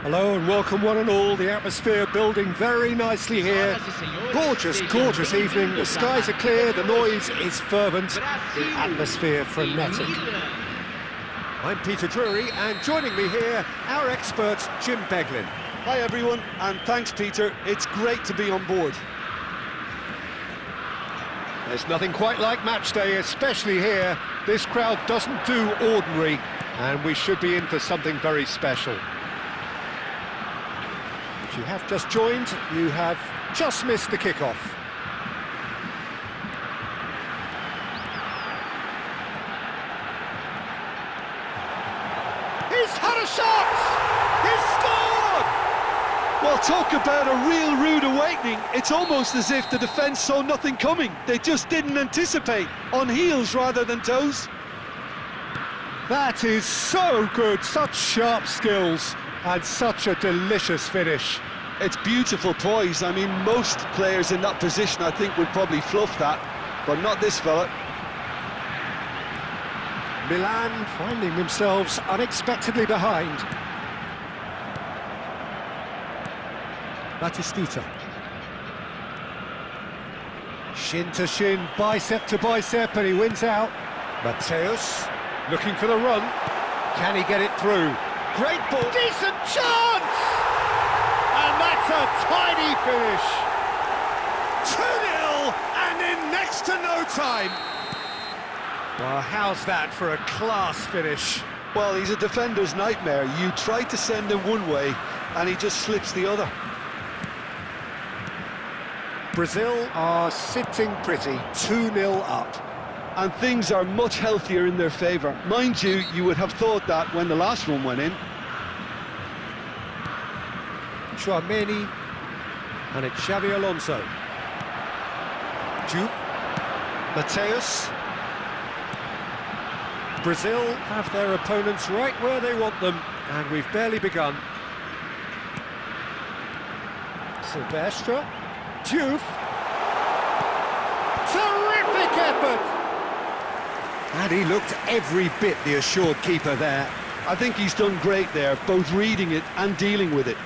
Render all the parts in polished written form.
Hello and welcome one and all, the atmosphere building very nicely here. Gorgeous, gorgeous evening, the skies are clear, the noise is fervent, the atmosphere frenetic. I'm Peter Drury and joining me here, our expert Jim Beglin. Hi everyone, and thanks Peter, it's great to be on board. There's nothing quite like match day, especially here. This crowd doesn't do ordinary, and we should be in for something very special. If you have just joined, you have just missed the kickoff. He's had a shot! He's scored! Well, talk about a real rude awakening. It's almost as if the defence saw nothing coming. They just didn't anticipate, on heels rather than toes. That is so good, such sharp skills. And such a delicious finish. It's beautiful poise. I mean, most players in that position, I think, would probably fluff that, but not this fella. Milan finding themselves unexpectedly behind. Batistuta. Shin to shin, bicep to bicep, and he wins out. Mateus looking for the run. Can he get it through? Great ball, decent chance! And that's a tiny finish. 2-0 and in next to no time. Well, how's that for a class finish? Well, he's a defender's nightmare. You try to send him one way and he just slips the other. Brazil are sitting pretty, 2-0 up. And things are much healthier in their favour. Mind you, you would have thought that when the last one went in. Chouameni, and it's Xabi Alonso. Juve, Mateus. Brazil have their opponents right where they want them, and we've barely begun. Silvestre, Juve. Terrific effort! And he looked every bit the assured keeper there. I think he's done great there, both reading it and dealing with it.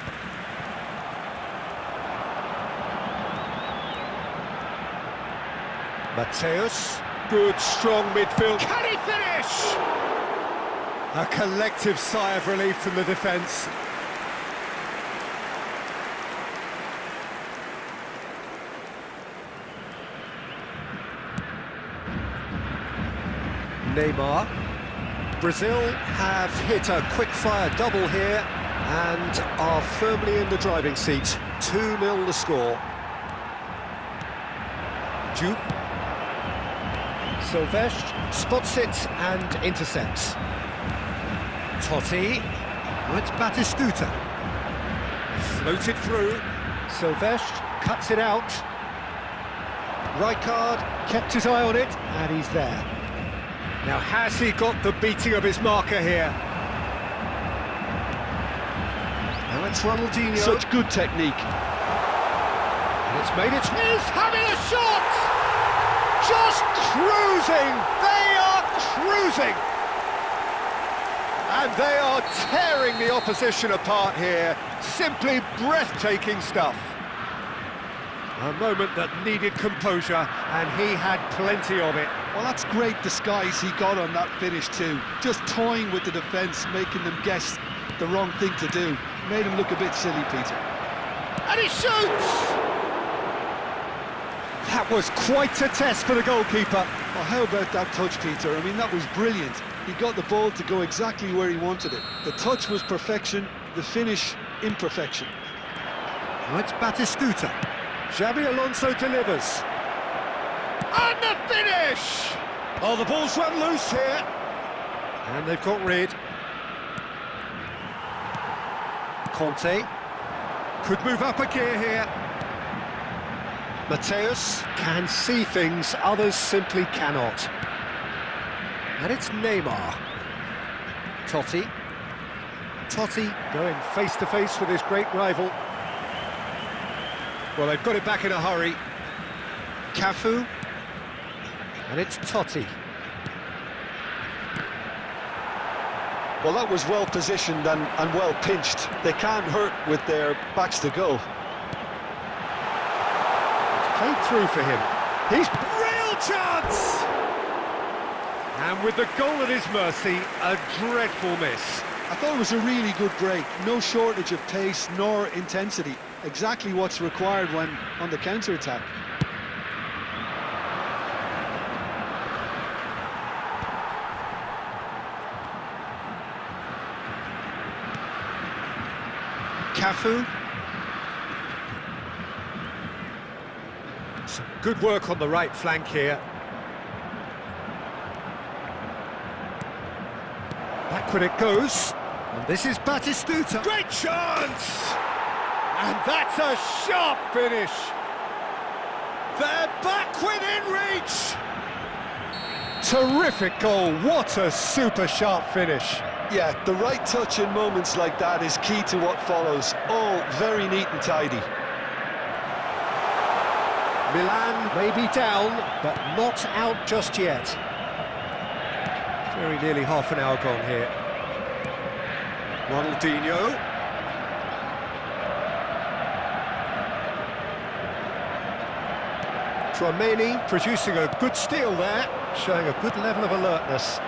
Mateus, good strong midfield. Can he finish? A collective sigh of relief from the defence. Neymar. Brazil have hit a quick-fire double here and are firmly in the driving seat. 2-0 the score. Juve. Silvestre spots it and intercepts. Totti. Oh, it's Batistuta. Floated through. Silvestre cuts it out. Rijkaard kept his eye on it and he's there. Now, has he got the beating of his marker here? Now it's Ronaldinho. Such good technique. And it's made it. He's having a shot! Just cruising! They are cruising! And they are tearing the opposition apart here. Simply breathtaking stuff. A moment that needed composure, and he had plenty of it. Well, that's great disguise he got on that finish too. Just toying with the defence, making them guess the wrong thing to do. Made him look a bit silly, Peter. And he shoots! That was quite a test for the goalkeeper. Well, how about that touch, Peter? I mean, that was brilliant. He got the ball to go exactly where he wanted it. The touch was perfection, the finish, imperfection. Now it's Batistuta. Xabi Alonso delivers. And the finish! Oh, the ball's run loose here. And they've got rid. Conte could move up a gear here. Mateus can see things others simply cannot. And it's Neymar. Totti going face to face with his great rival. Well, they've got it back in a hurry. Cafu. And it's Totti. Well, that was well positioned and well pinched. They can't hurt with their backs to goal. It's played through for him. He's real chance! And with the goal at his mercy, a dreadful miss. I thought it was a really good break. No shortage of pace nor intensity. Exactly what's required when on the counter-attack. Cafu. Some good work on the right flank here. Backward it goes. And this is Batistuta. Great chance! And that's a sharp finish. They're back within reach. Terrific goal. What a super sharp finish. Yeah, the right touch in moments like that is key to what follows. All very neat and tidy. Milan may be down, but not out just yet. Very nearly half an hour gone here. Ronaldinho. Tchouaméni producing a good steal there, showing a good level of alertness.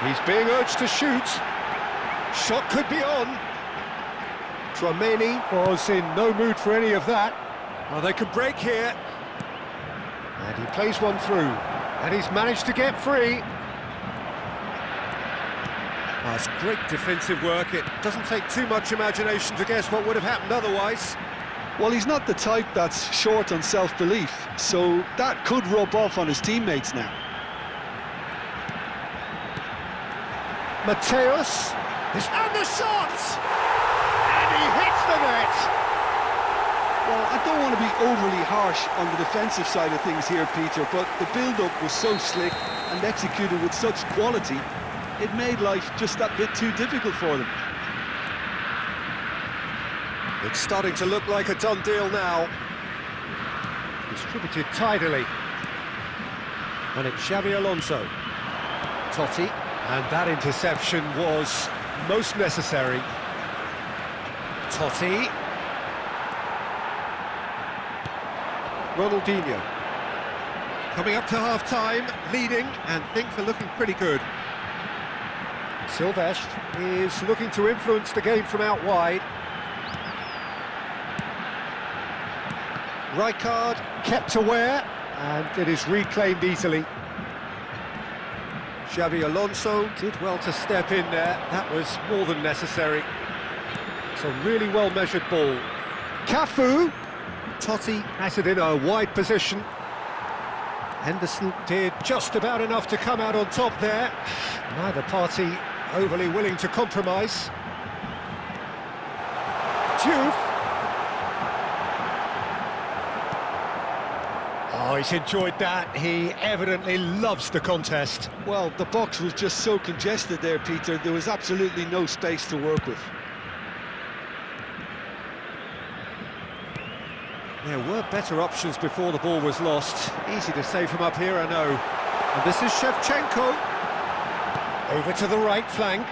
He's being urged to shoot. Shot could be on. Tchouaméni was in no mood for any of that. Oh, they could break here. And he plays one through. And he's managed to get free. Oh, it's great defensive work. It doesn't take too much imagination to guess what would have happened otherwise. Well, he's not the type that's short on self-belief, so that could rub off on his teammates now. Mateus, and the shot! And he hits the net! Well, I don't want to be overly harsh on the defensive side of things here, Peter, but the build-up was so slick and executed with such quality, it made life just that bit too difficult for them. It's starting to look like a done deal now. Distributed tidily. And it's Xabi Alonso. Totti. And that interception was most necessary. Totti. Ronaldinho. Coming up to half-time, leading, and things are looking pretty good. Silvestre is looking to influence the game from out wide. Rijkaard kept aware, and it is reclaimed easily. Xabi Alonso did well to step in there. That was more than necessary. It's a really well-measured ball. Cafu. Totti has it in a wide position. Henderson did just about enough to come out on top there. Neither party overly willing to compromise. Diouf. Oh, he's enjoyed that. He evidently loves the contest. Well, the box was just so congested there, Peter. There was absolutely no space to work with. There were better options before the ball was lost. Easy to say from up here, I know. And this is Shevchenko. Over to the right flank.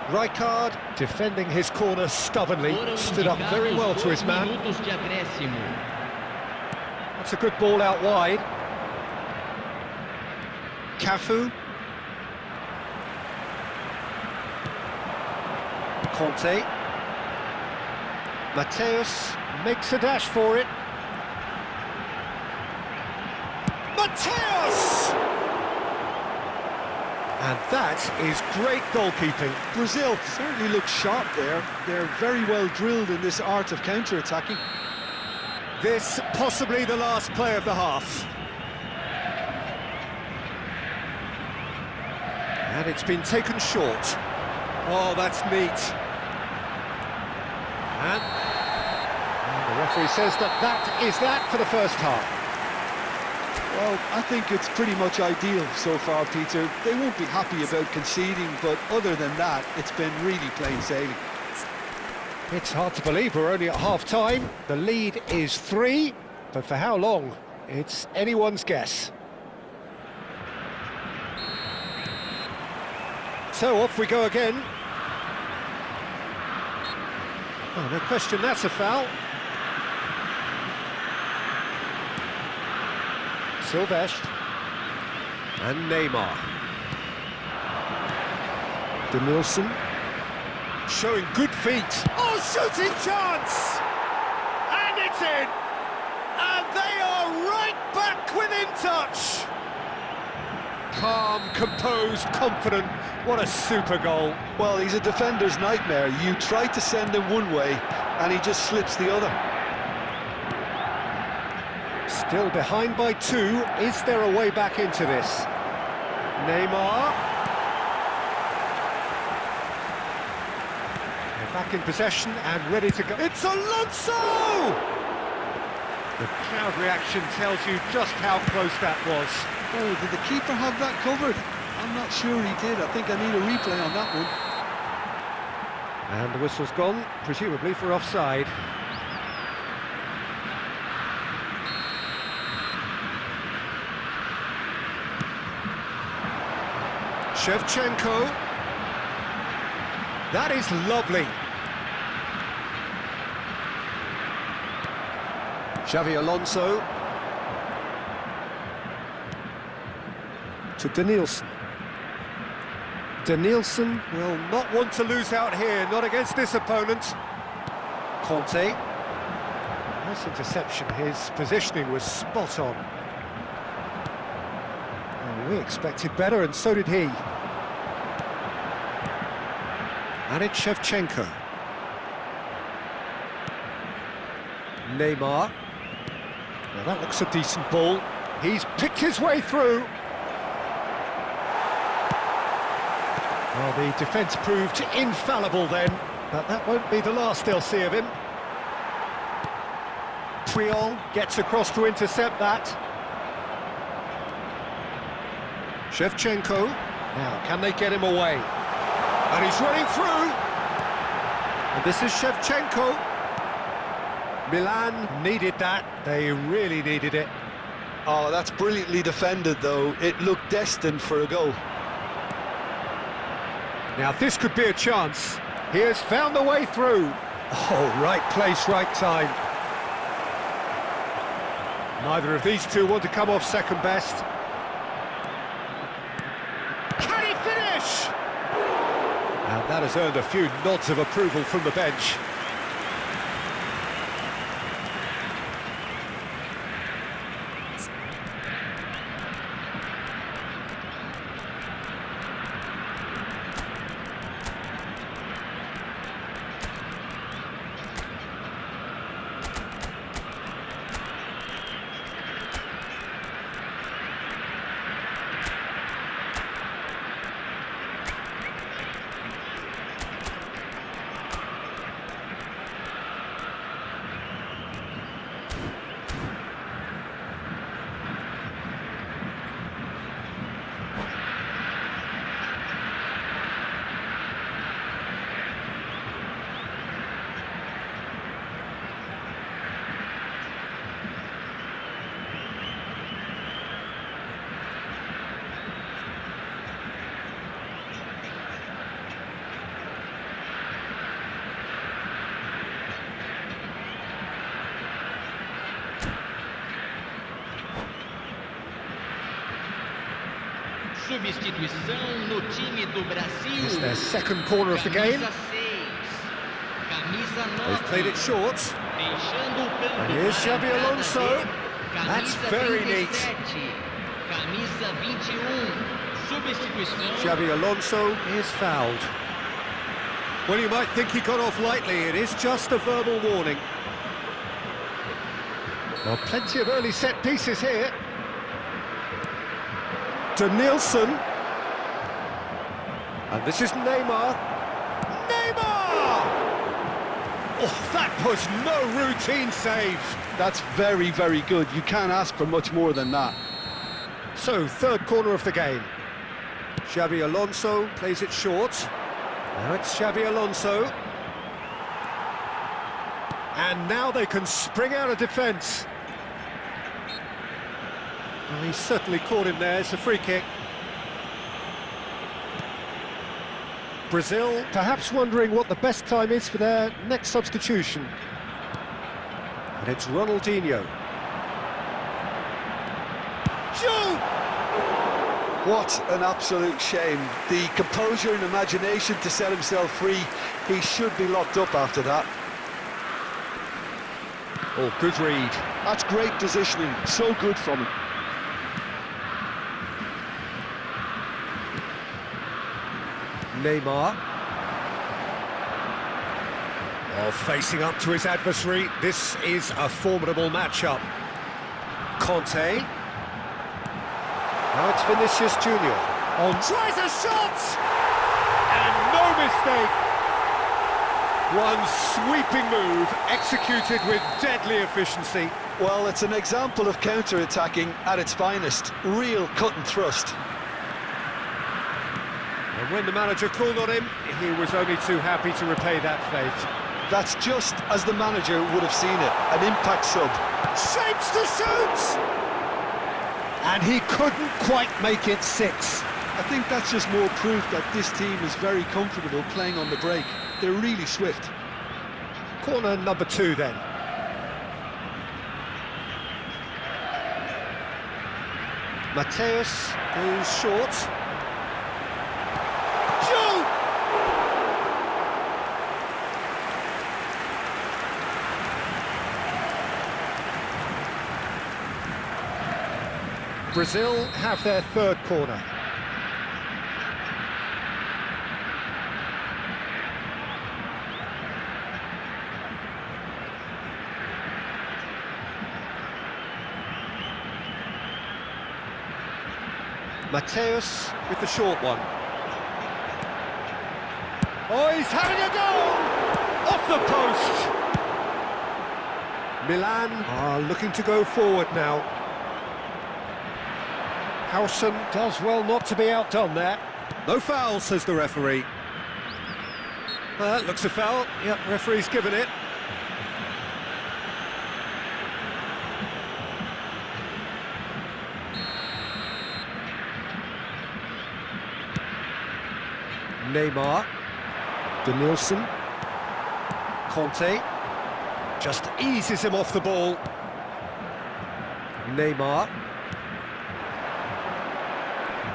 Rijkaard defending his corner stubbornly, stood up very well to his man. That's a good ball out wide. Cafu. Conte. Mateus makes a dash for it. Mateus! And that is great goalkeeping. Brazil certainly look sharp there. They're very well drilled in this art of counter-attacking. This possibly the last play of the half. And it's been taken short. Oh, that's neat. And the referee says that is that for the first half. Well, I think it's pretty much ideal so far, Peter. They won't be happy about conceding, but other than that, it's been really plain sailing. It's hard to believe we're only at half-time. The lead is 3, but for how long? It's anyone's guess. So off we go again. Oh, no question, that's a foul. Silvestre and Neymar. Denilson showing good feet. Oh, shooting chance! And it's in! And they are right back within touch! Calm, composed, confident. What a super goal. Well, he's a defender's nightmare. You try to send him one way, and he just slips the other. Still behind by 2. Is there a way back into this? Neymar. They're back in possession and ready to go. It's Alonso! The crowd reaction tells you just how close that was. Oh, did the keeper have that covered? I'm not sure he did. I think I need a replay on that one. And the whistle's gone, presumably for offside. Shevchenko. That is lovely. Xavi Alonso. To Denilson. Denilson will not want to lose out here, not against this opponent. Conte. Nice interception, his positioning was spot on. Oh, we expected better, and so did he. And it's Shevchenko. Neymar. Now that looks a decent ball. He's picked his way through. Well, the defence proved infallible then, but that won't be the last they'll see of him. Puyol gets across to intercept that. Shevchenko. Now, can they get him away? And he's running through. And this is Shevchenko. Milan needed that. They really needed it. Oh, that's brilliantly defended, though. It looked destined for a goal. Now, this could be a chance. He has found the way through. Oh, right place, right time. Neither of these two want to come off second best. Can he finish? And that has earned a few nods of approval from the bench. Substituição no time do Brasil. It's their second corner of the game. They've played it short. And here's Xabi Alonso. That's very neat. Camisa 21, Xabi Alonso is fouled. Well, you might think he got off lightly. It is just a verbal warning. Well, plenty of early set pieces here. To Nielsen. And this is Neymar. Neymar! Oh, that was no routine save. That's very, very good. You can't ask for much more than that. So, third corner of the game. Xabi Alonso plays it short. Now it's Xabi Alonso. And now they can spring out of defence. Well, he certainly caught him there. It's a free kick. Brazil perhaps wondering what the best time is for their next substitution. And it's Ronaldinho. Shoot! What an absolute shame. The composure and imagination to set himself free. He should be locked up after that. Oh, good read. That's great positioning. So good from him. Neymar. Oh, facing up to his adversary. This is a formidable matchup. Conte. Now it's Vinicius Junior. On tries a shot! And no mistake! One sweeping move, executed with deadly efficiency. Well, it's an example of counter-attacking at its finest. Real cut and thrust. And when the manager called on him, he was only too happy to repay that fate. That's just as the manager would have seen it. An impact sub. Shapes to shoot! And he couldn't quite make it 6. I think that's just more proof that this team is very comfortable playing on the break. They're really swift. Corner number 2 then. Mateus goes short. Shoot! Brazil have their third corner. Mateus with the short one. Oh, he's having a go! Off the post! Milan are looking to go forward now. Howson does well not to be outdone there. No foul, says the referee. That looks a foul. Yep, referee's given it. Neymar. Nielsen. Conte. Just eases him off the ball. Neymar.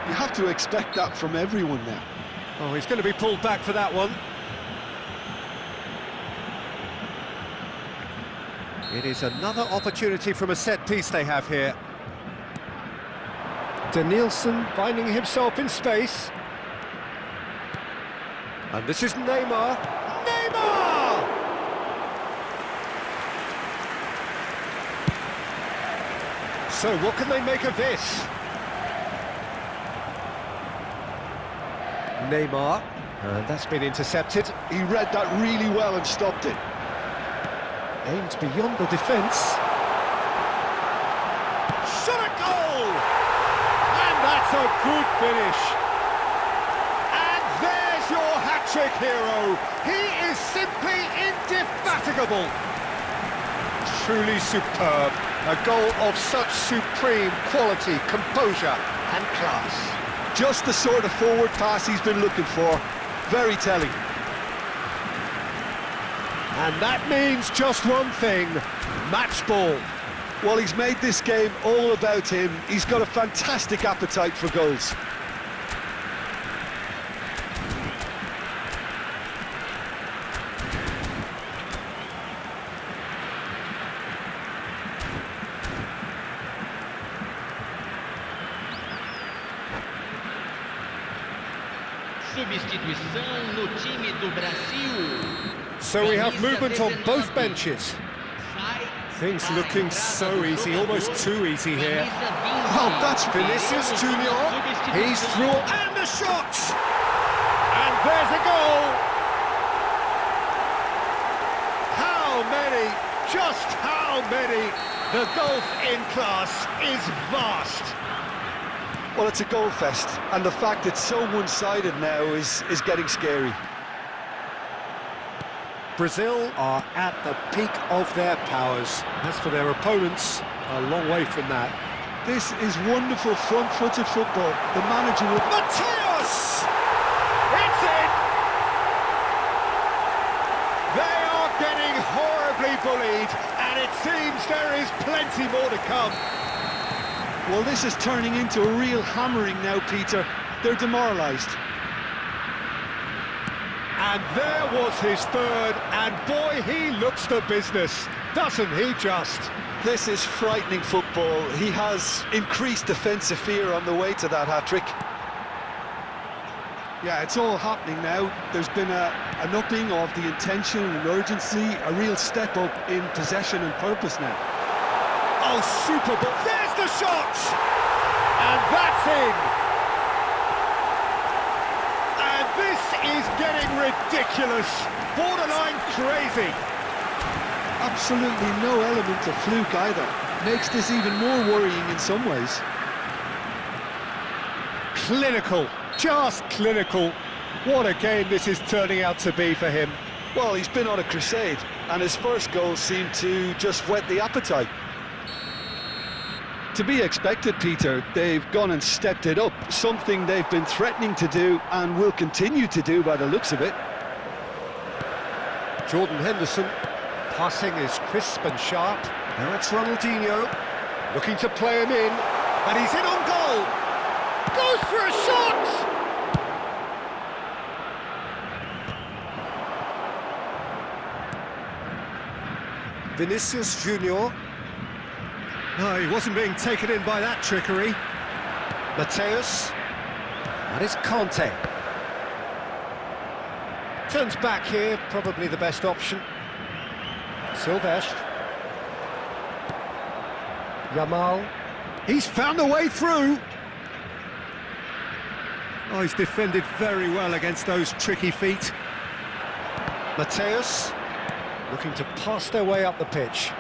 You have to expect that from everyone now. Oh, he's going to be pulled back for that one. It is another opportunity from a set piece they have here. Nielsen finding himself in space. And this is Neymar. Neymar! So what can they make of this? Neymar, and that's been intercepted. He read that really well and stopped it. Aimed beyond the defence. Shot a goal! And that's a good finish. And there's your hat-trick hero. He is simply indefatigable. Truly superb. A goal of such supreme quality, composure and class. Just the sort of forward pass he's been looking for. Very telling. And that means just one thing, match ball. Well, he's made this game all about him. He's got a fantastic appetite for goals. substituição no time do Brasil. So we have movement on both benches. Things looking so easy, almost too easy here. Oh, that's Vinicius Junior. He's through and the shot! And there's a goal! How many? Just how many? The gulf in class is vast. Well, it's a goal fest, and the fact it's so one-sided now is getting scary. Brazil are at the peak of their powers. As for their opponents, a long way from that. This is wonderful front-footed football. The manager will... Mateus! It's in! They are getting horribly bullied, and it seems there is plenty more to come. Well, this is turning into a real hammering now, Peter. They're demoralised. And there was his third, and boy, he looks the business, doesn't he just? This is frightening football. He has increased defensive fear on the way to that hat-trick. Yeah, it's all happening now. There's been an upping of the intention and urgency, a real step up in possession and purpose now. Oh, super, but there's the shot! And that's in! And this is getting ridiculous, borderline crazy. Absolutely no element of fluke either. Makes this even more worrying in some ways. Clinical, just clinical. What a game this is turning out to be for him. Well, he's been on a crusade, and his first goal seemed to just whet the appetite. To be expected, Peter. They've gone and stepped it up, something they've been threatening to do and will continue to do by the looks of it. Jordan Henderson, passing is crisp and sharp. Now it's Ronaldinho, looking to play him in, and he's in on goal! Goes for a shot! Vinicius Junior. No, he wasn't being taken in by that trickery. Mateus. That is Conte. Turns back here, probably the best option. Silvestre. Yamal. He's found a way through. Oh, he's defended very well against those tricky feet. Mateus. Looking to pass their way up the pitch.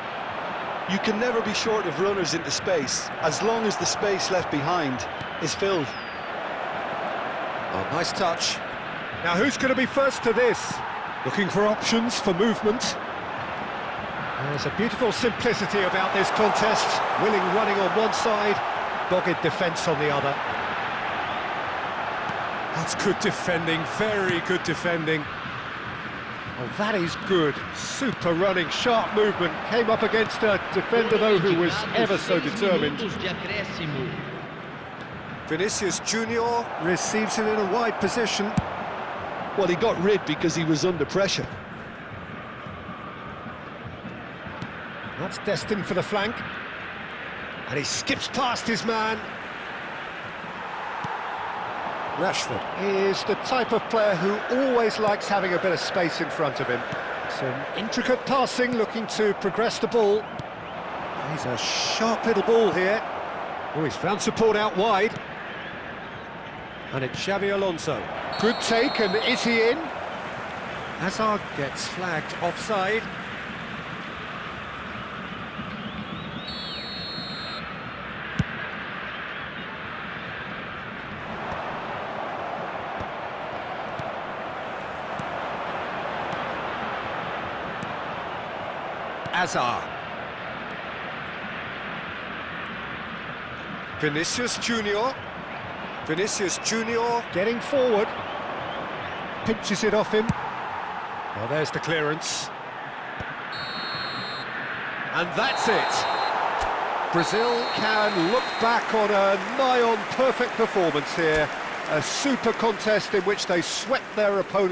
You can never be short of runners into space, as long as the space left behind is filled. Oh, nice touch. Now who's going to be first to this? Looking for options for movement. There's a beautiful simplicity about this contest. Willing running on one side, dogged defence on the other. That's good defending, very good defending. Oh, that is good. Super running, sharp movement. Came up against a defender, though, who was ever so determined. Vinicius Junior receives it in a wide position. Well, he got rid because he was under pressure. That's destined for the flank. And he skips past his man. Rashford is the type of player who always likes having a bit of space in front of him. Some intricate passing, looking to progress the ball. He's a sharp little ball here. Oh, he's found support out wide. And it's Xabi Alonso. Good take, and is he in? Hazard gets flagged offside. Hazard. Vinicius Junior. Vinicius Junior getting forward. Pinches it off him. Well, there's the clearance. And that's it. Brazil can look back on a nigh-on perfect performance here. A super contest in which they swept their opponent.